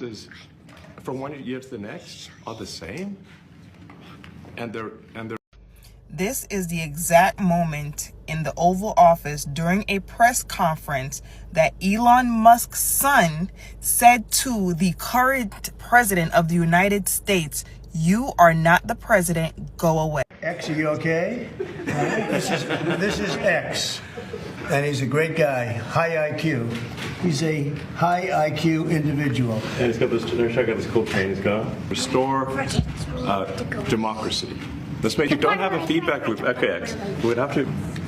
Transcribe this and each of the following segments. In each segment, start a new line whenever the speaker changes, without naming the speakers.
Is from one year to the next are the same, and they're
This is the exact moment in the Oval Office during a press conference that Elon Musk's son said to the current president of the United States, "You are not the president, go away."
X, are you okay? This is X, and he's a great guy, high IQ. He's a high IQ individual.
and he's got this. Check out this cool chain he's got. Restore democracy. Let's make you don't have a feedback loop. FKX. We would have to.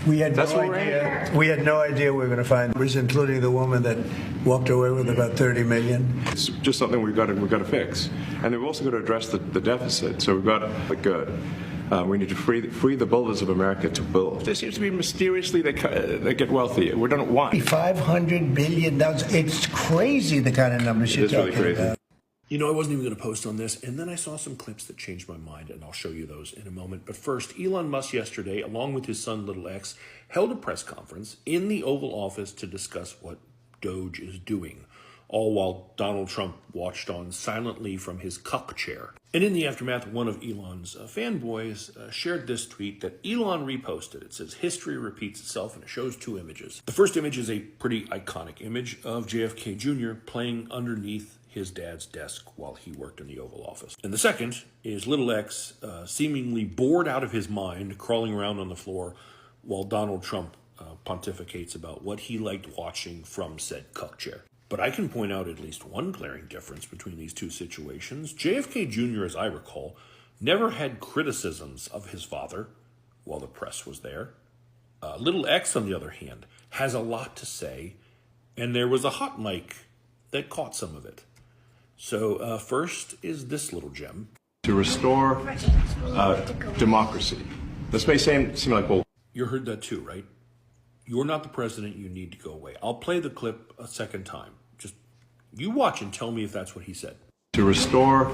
We had
That's
no
what we're
idea. We had no idea we were going to find numbers, including the woman that walked away with about 30 million.
It's just something we've got to fix, and we've also got to address the deficit. So we've got to good. We need to free the builders of America to build. There seems to be mysteriously they get wealthy. We're done at one.
$500 billion. It's crazy the kind of numbers you're talking about.
You know, I wasn't even going to post on this, and then I saw some clips that changed my mind, and I'll show you those in a moment. But first, Elon Musk yesterday, along with his son, little X, held a press conference in the Oval Office to discuss what Doge is doing, all while Donald Trump watched on silently from his cuck chair. And in the aftermath, one of Elon's fanboys shared this tweet that Elon reposted. It says, "History repeats itself," and it shows two images. The first image is a pretty iconic image of JFK Jr. playing underneath his dad's desk while he worked in the Oval Office. And the second is little X seemingly bored out of his mind, crawling around on the floor while Donald Trump pontificates about what he liked watching from said cuck chair. But I can point out at least one glaring difference between these two situations. JFK Jr., as I recall, never had criticisms of his father while the press was there. Little X, on the other hand, has a lot to say, and there was a hot mic that caught some of it. So first is this little gem.
To restore democracy. This may seem like, well,
You heard that too, right? You're not the president, you need to go away. I'll play the clip a second time. Just you watch and tell me if that's what he said.
To restore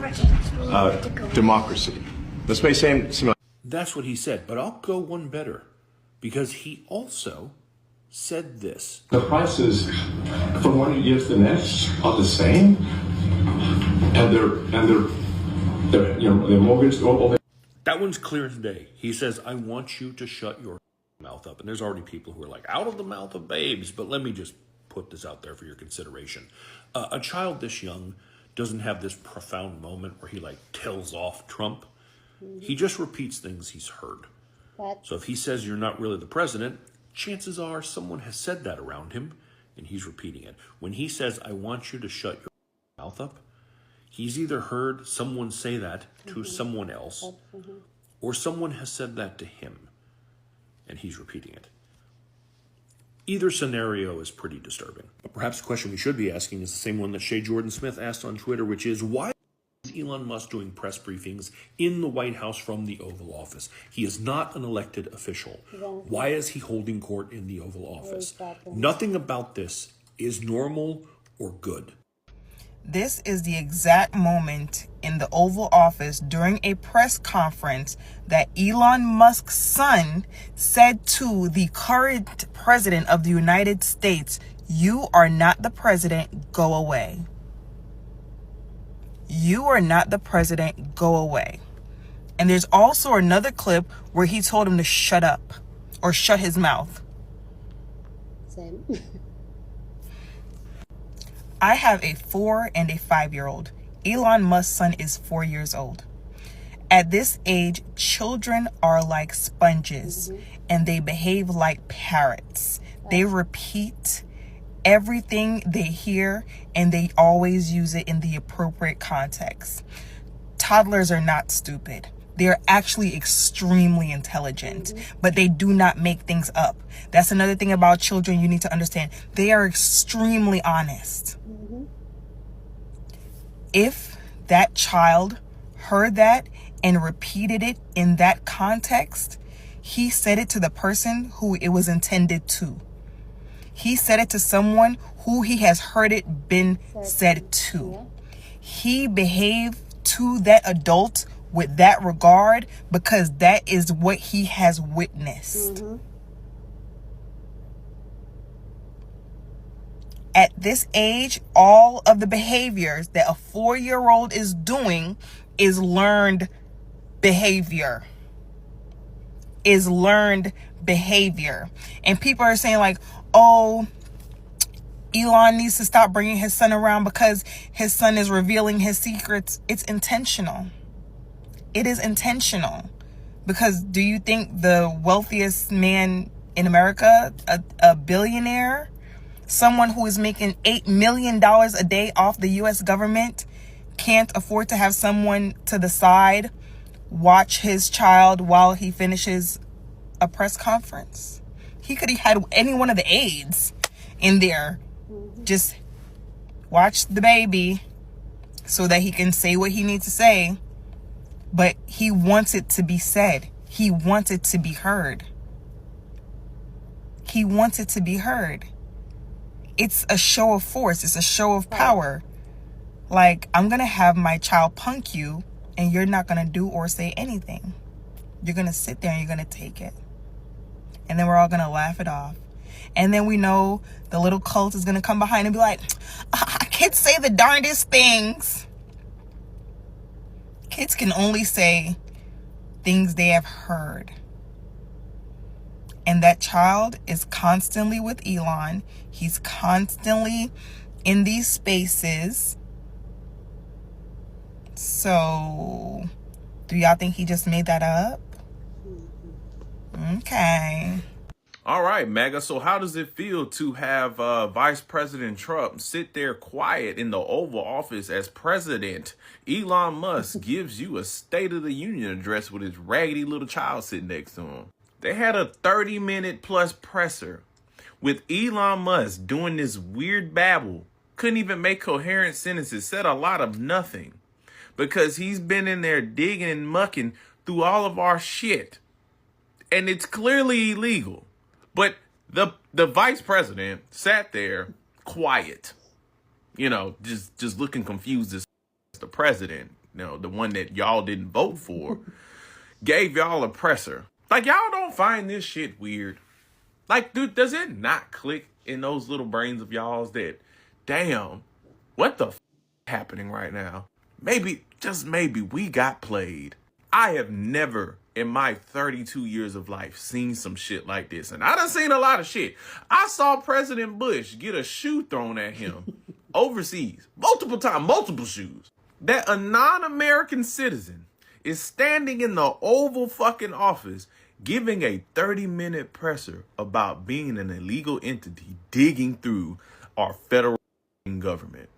democracy. This may seem like.
That's what he said, but I'll go one better, because he also said this.
The prices from one year to the next are the same, and they're mortgage.
That one's clear as day. He says, "I want you to shut your mouth up." And there's already people who are like, out of the mouth of babes. But let me just put this out there for your consideration. A child this young doesn't have this profound moment where he tells off Trump. He just repeats things he's heard. So if he says you're not really the president, chances are someone has said that around him and he's repeating it. When he says, "I want you to shut your mouth up," he's either heard someone say that to someone else, or someone has said that to him and he's repeating it. Either scenario is pretty disturbing. But perhaps the question we should be asking is the same one that Shea Jordan Smith asked on Twitter, which is, why is Elon Musk doing press briefings in the White House from the Oval Office? He is not an elected official. Why is he holding court in the Oval Office? Nothing about this is normal or good.
This is the exact moment in the Oval Office during a press conference that Elon Musk's son said to the current president of the United States, "You are not the president, go away." You are not the president, go away. And there's also another clip where he told him to shut up or shut his mouth.
Same.
I have a 4 and a 5-year-old. Elon Musk's son is 4 years old. At this age, children are like sponges and they behave like parrots. They repeat everything they hear and they always use it in the appropriate context. Toddlers are not stupid. They're actually extremely intelligent, but they do not make things up. That's another thing about children you need to understand. They are extremely honest. If that child heard that and repeated it in that context, he said it to the person who it was intended to. He said it to someone who he has heard it been said to. He behaved to that adult with that regard because that is what he has witnessed. At this age, all of the behaviors that a 4-year-old is doing is learned behavior. Is learned behavior. And people are saying like, oh, Elon needs to stop bringing his son around because his son is revealing his secrets. It's intentional. It is intentional. Because do you think the wealthiest man in America, a billionaire, someone who is making $8 million a day off the U.S. government, can't afford to have someone to the side watch his child while he finishes a press conference? He could have had any one of the aides in there just watch the baby so that he can say what he needs to say. But he wants it to be said. He wants it to be heard. He wants it to be heard. It's a show of force. It's a show of power. Like, I'm going to have my child punk you and you're not going to do or say anything. You're going to sit there and you're going to take it. And then we're all going to laugh it off. And then we know the little cult is going to come behind and be like, kids say the darndest things. Kids can only say things they have heard. And that child is constantly with Elon. He's constantly in these spaces. So, do y'all think he just made that up? Okay.
All right, MAGA. So how does it feel to have Vice President Trump sit there quiet in the Oval Office as president? Elon Musk gives you a State of the Union address with his raggedy little child sitting next to him. They had a 30-minute plus presser with Elon Musk doing this weird babble. Couldn't even make coherent sentences, said a lot of nothing. Because he's been in there digging and mucking through all of our shit. And it's clearly illegal. But the vice president sat there quiet, you know, just looking confused as the president, you know, the one that y'all didn't vote for, gave y'all a presser. Like, y'all don't find this shit weird. Like, dude, does it not click in those little brains of y'all's that, damn, what the happening right now? Maybe, just maybe, we got played. I have never in my 32 years of life seen some shit like this. And I done seen a lot of shit. I saw President Bush get a shoe thrown at him overseas. Multiple times, multiple shoes. That a non-American citizen is standing in the Oval fucking office giving a 30-minute presser about being an illegal entity digging through our federal government.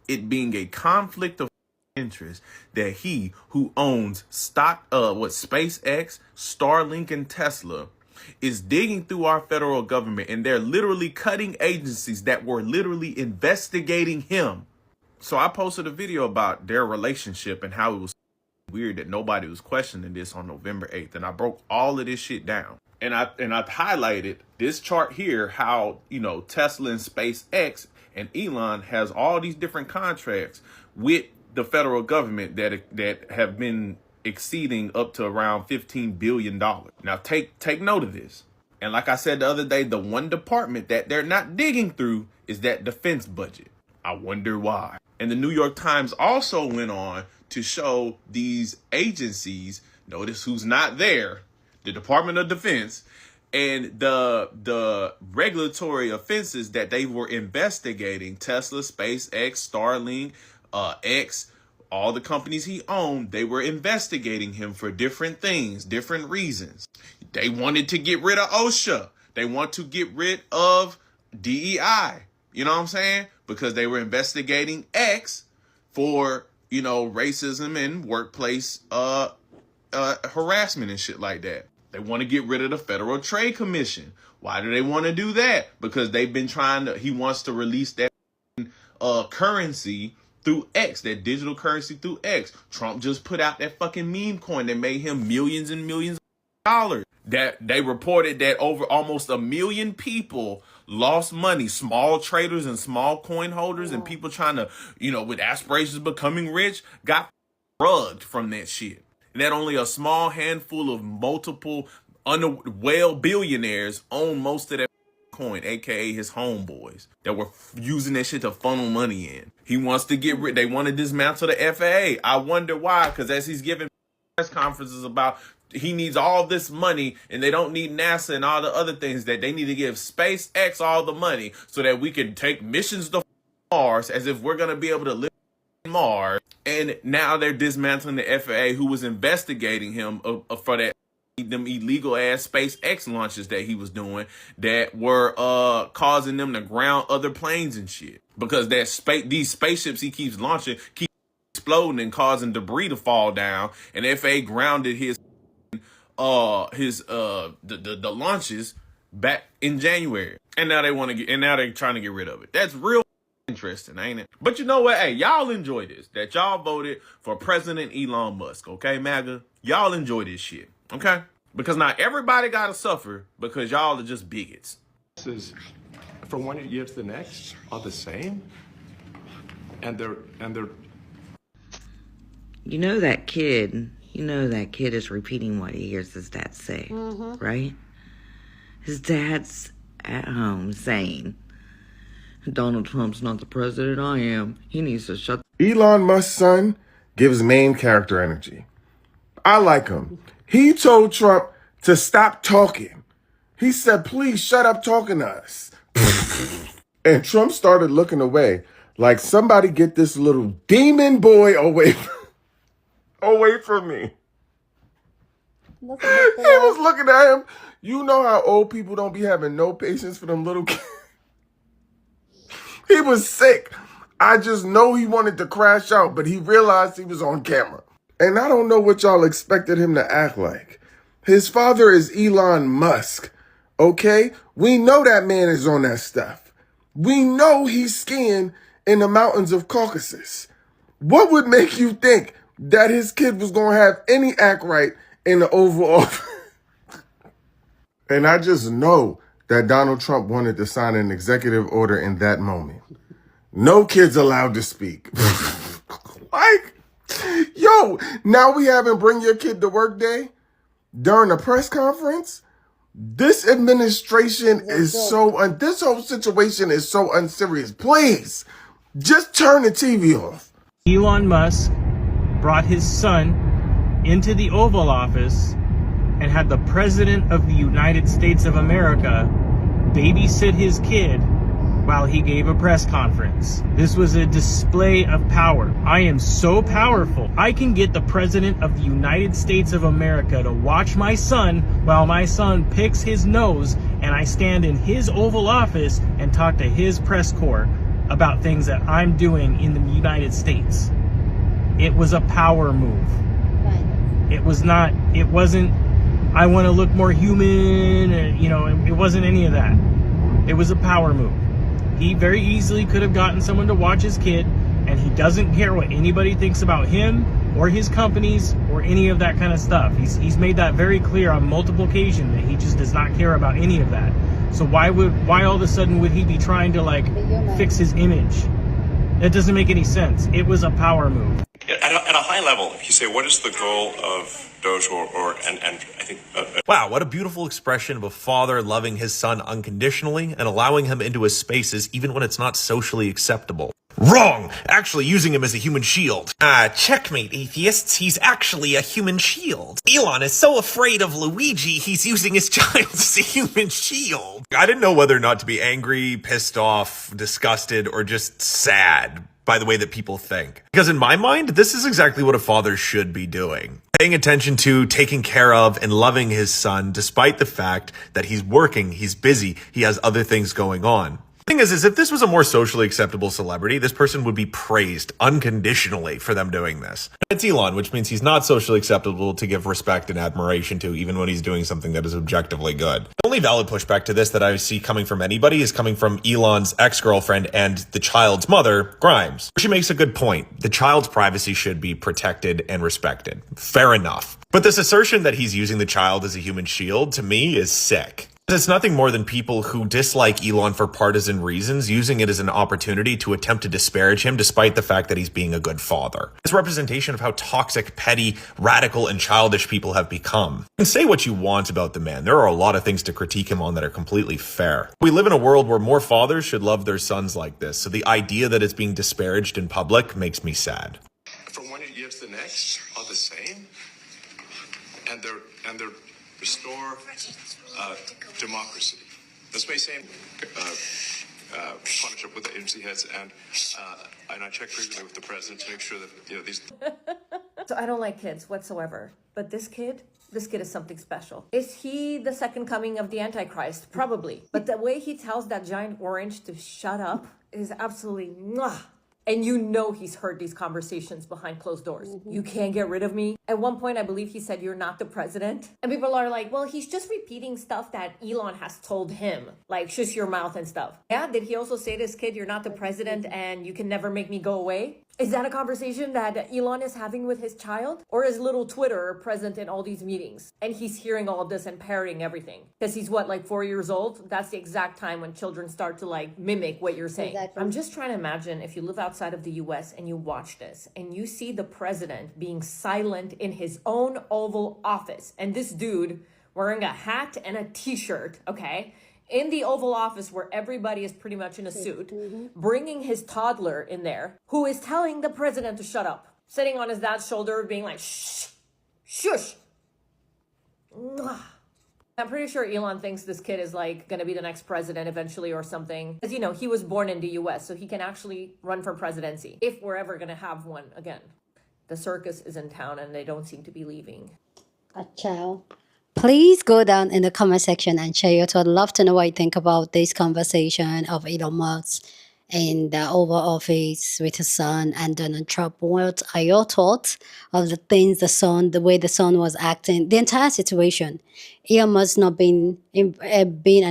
It being a conflict of interest that he who owns SpaceX, Starlink, and Tesla is digging through our federal government, and they're literally cutting agencies that were literally investigating him. So I posted a video about their relationship and how it was weird that nobody was questioning this on November 8th, and I broke all of this shit down. And I highlighted this chart here, how, you know, Tesla and SpaceX and Elon has all these different contracts with the federal government that have been exceeding up to around $15 billion. Now take note of this. And like I said the other day, the one department that they're not digging through is that defense budget. I wonder why. And the New York Times also went on to show these agencies, notice who's not there, the Department of Defense, and the regulatory offenses that they were investigating, Tesla, SpaceX, Starlink, X, all the companies he owned, they were investigating him for different things, different reasons. They wanted to get rid of OSHA. They want to get rid of DEI. You know what I'm saying? Because they were investigating X for, you know, racism and workplace harassment and shit like that. They want to get rid of the Federal Trade Commission. Why do they want to do that? Because they've been he wants to release that currency through X, that digital currency through X. Trump just put out that fucking meme coin that made him millions and millions of dollars. That they reported that over almost 1 million people lost money, small traders and small coin holders and people trying to, you know, with aspirations of becoming rich, got rugged from that shit. And that only a small handful of multiple billionaires own most of that Coin, aka his homeboys, that were using that shit to funnel money in. He wants to get rid. They want to dismantle the FAA. I wonder why, because as he's giving press conferences about he needs all this money and they don't need NASA and all the other things, that they need to give SpaceX all the money so that we can take missions to Mars, as if we're going to be able to live on Mars. And now they're dismantling the FAA, who was investigating him for that them illegal ass SpaceX launches that he was doing that were causing them to ground other planes and shit, because these spaceships he keeps launching keep exploding and causing debris to fall down, and FAA grounded the launches back in January, and now they're trying to get rid of it. That's real interesting, ain't it? But you know what? Hey, y'all enjoy this, that y'all voted for President Elon Musk, okay, MAGA? Y'all enjoy this shit, okay? Because not everybody gotta suffer because y'all are just bigots.
Is from one year to the next are the same, and they're
You know that kid is repeating what he hears his dad say, right? His dad's at home saying, Donald Trump's not the president I am. He needs to shut.
Elon Musk's son gives main character energy. I like him. He told Trump to stop talking. He said, please shut up talking to us. And Trump started looking away like, somebody get this little demon boy away from me. He was looking at him. You know how old people don't be having no patience for them little kids. He was sick. I just know he wanted to crash out, but he realized he was on camera. And I don't know what y'all expected him to act like. His father is Elon Musk, okay? We know that man is on that stuff. We know he's skiing in the mountains of Caucasus. What would make you think that his kid was going to have any act right in the Oval Office? And I just know that Donald Trump wanted to sign an executive order in that moment. No kids allowed to speak. Like, yo, now we having bring your kid to work day during a press conference. This administration is this whole situation is so unserious. Please, just turn the TV off.
Elon Musk brought his son into the Oval Office and had the President of the United States of America babysit his kid while he gave a press conference. This was a display of power. I am so powerful. I can get the President of the United States of America to watch my son while my son picks his nose, and I stand in his Oval Office and talk to his press corps about things that I'm doing in the United States. It was a power move. It wasn't, I want to look more human, it wasn't any of that. It was a power move. He very easily could have gotten someone to watch his kid, and he doesn't care what anybody thinks about him or his companies or any of that kind of stuff. He's made that very clear on multiple occasions that he just does not care about any of that. So why all of a sudden would he be trying to fix his image? That doesn't make any sense. It was a power move.
At a high level, if you say, what is the goal of Doge and I think...
Wow, what a beautiful expression of a father loving his son unconditionally and allowing him into his spaces even when it's not socially acceptable. Wrong! Actually using him as a human shield. Checkmate, atheists. He's actually a human shield. Elon is so afraid of Luigi, he's using his child as a human shield. I didn't know whether or not to be angry, pissed off, disgusted, or just sad by the way that people think. Because in my mind, this is exactly what a father should be doing. Paying attention to, taking care of, and loving his son despite the fact that he's working, he's busy, he has other things going on. The thing is if this was a more socially acceptable celebrity, this person would be praised unconditionally for them doing this. It's Elon, which means he's not socially acceptable to give respect and admiration to, even when he's doing something that is objectively good. The only valid pushback to this that I see coming from anybody is coming from Elon's ex-girlfriend and the child's mother, Grimes. She makes a good point. The child's privacy should be protected and respected. Fair enough. But this assertion that he's using the child as a human shield, to me, is sick. It's nothing more than people who dislike Elon for partisan reasons, using it as an opportunity to attempt to disparage him despite the fact that he's being a good father. It's a representation of how toxic, petty, radical, and childish people have become. You can say what you want about the man. There are a lot of things to critique him on that are completely fair. We live in a world where more fathers should love their sons like this, so the idea that it's being disparaged in public makes me sad.
From one year to the next are the same, and they're restore democracy. This may seem partnership with the agency heads, and I check frequently with the president to make sure that these.
So I don't like kids whatsoever, but this kid is something special. Is he the second coming of the Antichrist? Probably. But the way he tells that giant orange to shut up is absolutely mwah. And you know he's heard these conversations behind closed doors. You can't get rid of me. At one point, I believe he said, "You're not the president." And people are like, well, he's just repeating stuff that Elon has told him. Like, shush your mouth and stuff. Yeah, did he also say to this kid, "You're not the president and you can never make me go away"? Is that a conversation that Elon is having with his child? Or is little Twitter present in all these meetings? And he's hearing all of this and parroting everything? Because he's what, like 4 years old? That's the exact time when children start to like mimic what you're saying. Exactly. I'm just trying to imagine if you live outside of the US and you watch this and you see the president being silent in his own Oval Office. And this dude wearing a hat and a t-shirt, okay? In the Oval Office where everybody is pretty much in a suit, bringing his toddler in there, who is telling the president to shut up, sitting on his dad's shoulder, being like, shh, shush. I'm pretty sure Elon thinks this kid is like going to be the next president eventually or something. Because, he was born in the US, so he can actually run for presidency, if we're ever going to have one again. The circus is in town and they don't seem to be leaving.
Ciao. Please go down in the comment section and share your thoughts. I'd love to know what you think about this conversation of Elon Musk in the Oval Office with his son and Donald Trump. What are your thoughts of the things the way the son was acting, the entire situation? Elon Musk not being an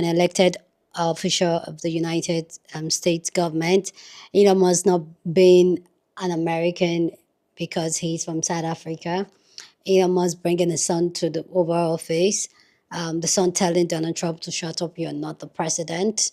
elected official of the United States government. Elon Musk not being an American because he's from South Africa. Elon Musk bringing his son to the Oval Office. The son telling Donald Trump to shut up, you're not the president.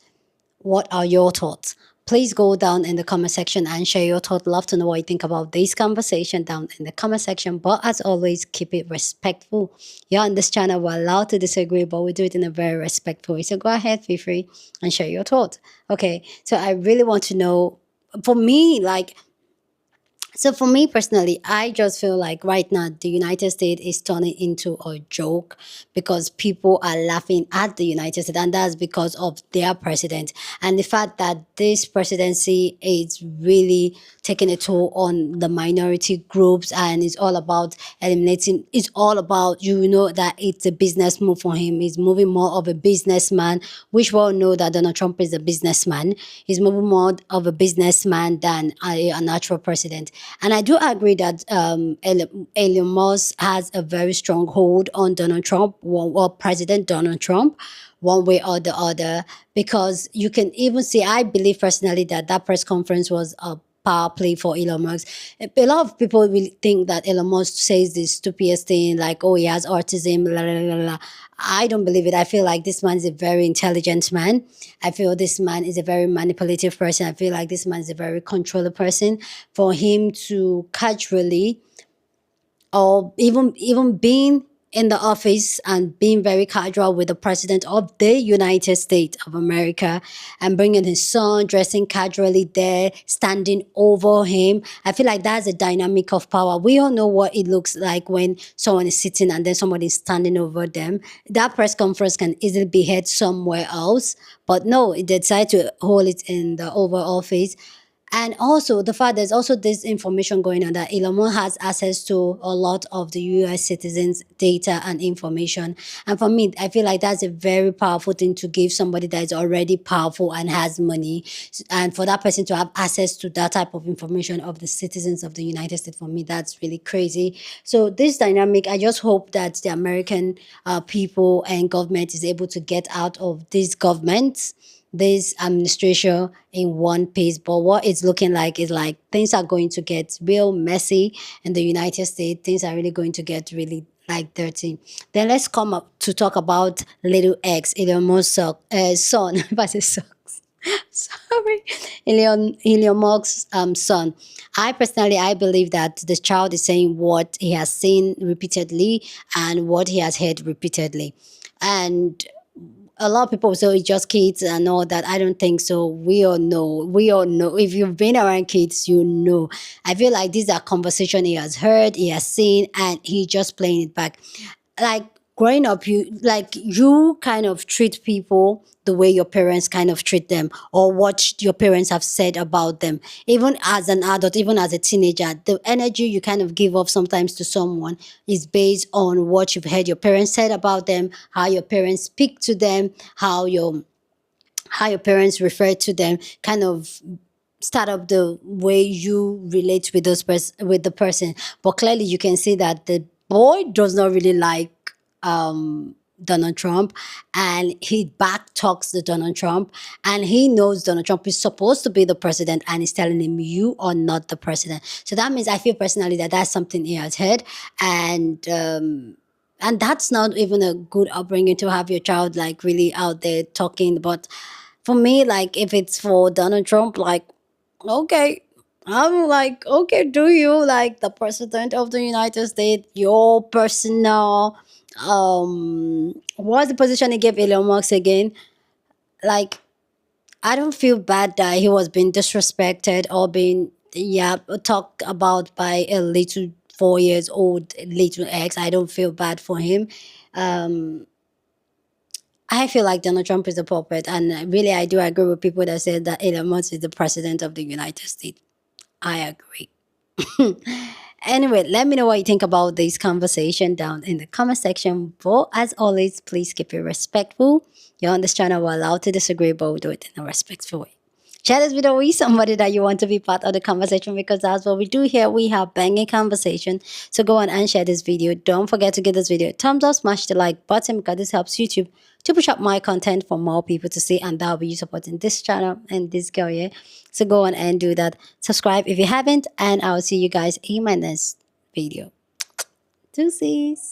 What are your thoughts? Please go down in the comment section and share your thoughts. Love to know what you think about this conversation down in the comment section. But as always, keep it respectful. Here on this channel, we're allowed to disagree, but we do it in a very respectful way. So go ahead, feel free and share your thoughts. Okay, so I really want to know, for me, so for me personally, I just feel like right now the United States is turning into a joke because people are laughing at the United States, and that's because of their president. And the fact that this presidency is really taking a toll on the minority groups, and it's all about eliminating, it's all about, that it's a business move for him. He's moving more of a businessman, which we all know that Donald Trump is a businessman. He's moving more of a businessman than a natural president. And I do agree that Elon Musk has a very strong hold on Donald Trump, or President Donald Trump, one way or the other, because you can even see, I believe personally that press conference was a power play for Elon Musk. A lot of people will think that Elon Musk says this stupidest thing like, oh, he has autism, blah, blah, blah, blah. I don't believe it. I feel like this man is a very intelligent man. I feel this man is a very manipulative person. I feel like this man is a very controlled person. For him to casually, or even being in the office and being very casual with the president of the United States of America and bringing his son, dressing casually there, standing over him. I feel like that's a dynamic of power. We all know what it looks like when someone is sitting and then somebody is standing over them. That press conference can easily be held somewhere else, but no, they decided to hold it in the Oval Office. And also the fact there's also this information going on that Elon Musk has access to a lot of the US citizens' data and information. And for me, I feel like that's a very powerful thing to give somebody that is already powerful and has money. And for that person to have access to that type of information of the citizens of the United States, for me, that's really crazy. So this dynamic, I just hope that the American people and government is able to get out of these governments, this administration in one piece. But what it's looking like is like things are going to get real messy in the United States. Things are really going to get really like 13. Then let's come up to talk about little X, Elon Musk's son. If I say sucks. Sorry, Elon Musk's son. I believe that the child is saying what he has seen repeatedly and what he has heard repeatedly, and a lot of people say it's just kids and all that. I don't think so. We all know. We all know. If you've been around kids, you know. I feel like these are conversation he has heard, he has seen, and he just playing it back. Like growing up, you kind of treat people the way your parents kind of treat them, or what your parents have said about them. Even as an adult, even as a teenager, the energy you kind of give off sometimes to someone is based on what you've heard your parents said about them, how your parents speak to them, how your parents refer to them, kind of start up the way you relate with with the person. But clearly you can see that the boy does not really like Donald Trump, and he back talks to Donald Trump, and he knows Donald Trump is supposed to be the president, and he's telling him you are not the president. So that means I feel personally that that's something he has heard, and that's not even a good upbringing to have your child like really out there talking. But for me, like if it's for Donald Trump, like okay, I'm like, okay, do you like the president of the United States, your personal what's the position he gave Elon Musk again? Like, I don't feel bad that he was being disrespected or being talked about by a little 4 years old little ex. I don't feel bad for him. I feel like Donald Trump is a puppet, and really I do agree with people that say that Elon Musk is the president of the United States. I agree. Anyway, let me know what you think about this conversation down in the comment section. But as always, please keep it respectful. You're on this channel, we're allowed to disagree, but we'll do it in a respectful way. Share this video with somebody that you want to be part of the conversation, because that's what we do here. We have banging conversation. So go on and share this video. Don't forget to give this video a thumbs up, smash the like button, because this helps YouTube to push up my content for more people to see, and that'll be you supporting this channel and this girl here. So go on and do that. Subscribe if you haven't, and I'll see you guys in my next video. Deuces.